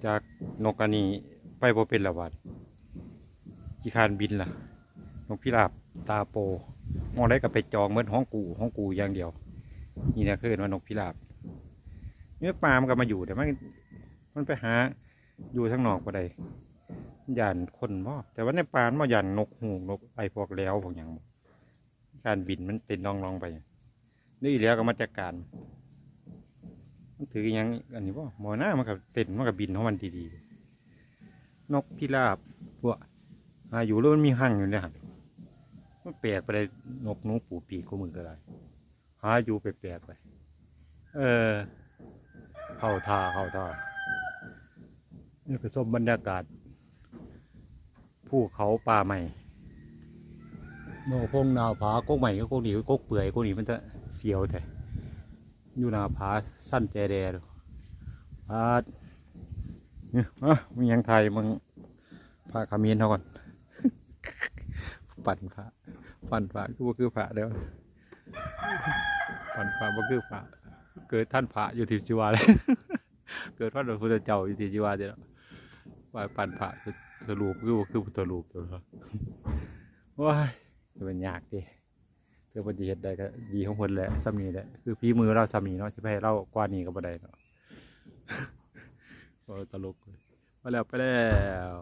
จากนกอันนี้ไปบ่เป็นละวัดกี่คานบินล่ะนกพิราบตาโปมองได้ก็ไปจองเหมือนห้องกูอย่างเดียวนี่นะคือว่านกพิราบเนื้อปลามันก็มาอยู่แต่มันไปหาอยู่ทางนอกก็ได้ยันคนบ่แต่ว่าในป่ามันยันนกหูนกไอพวกแล้วพวกอย่างการบินมันติดลองไปนี่แล้วก็มาจัดการมันถืออย่างอันนี้บ่หมอหน้ามันก็เต้นมันก็บินของมันดีๆนกพิราบพวกอยู่แล้วมันมีหั่งอยู่เนี่ยมันแปลกไปเลยนกหนูปูปีกก็มือก็ได้หาอยู่แปลกๆไปเออเข้าท่านี่คือชมบรรยากาศภูเขาป่าใหม่โนพงนาผาโกกใหม่ก็โกกหนีโกกเปื่อยโกกหนีมันจะเสียวแต่อยู่นาผาสั้นแจแดดผาเนี่ยมึงยังไทยมึงพาขมิ้นเท่าก่อนปั่นพระคือพระเด้อปั่นพระก็คือพระเกิดท่านพระอยู่ที่จิวาเลยเกิดพระหลวงพุทธเจ้าอยู่ที่จิวาเจ้าว่าปั่นพระสรุปคือพุทธรูปตัวละว้ายเป็นยากดิเพื่อปฏิเหตุใดก็ดีของคนแหละสามีแหละคือพี่มือเราสามีเนาะจะไปให้เรากว่านี้ก็บ่ได้เนาะตลกไปแล้ว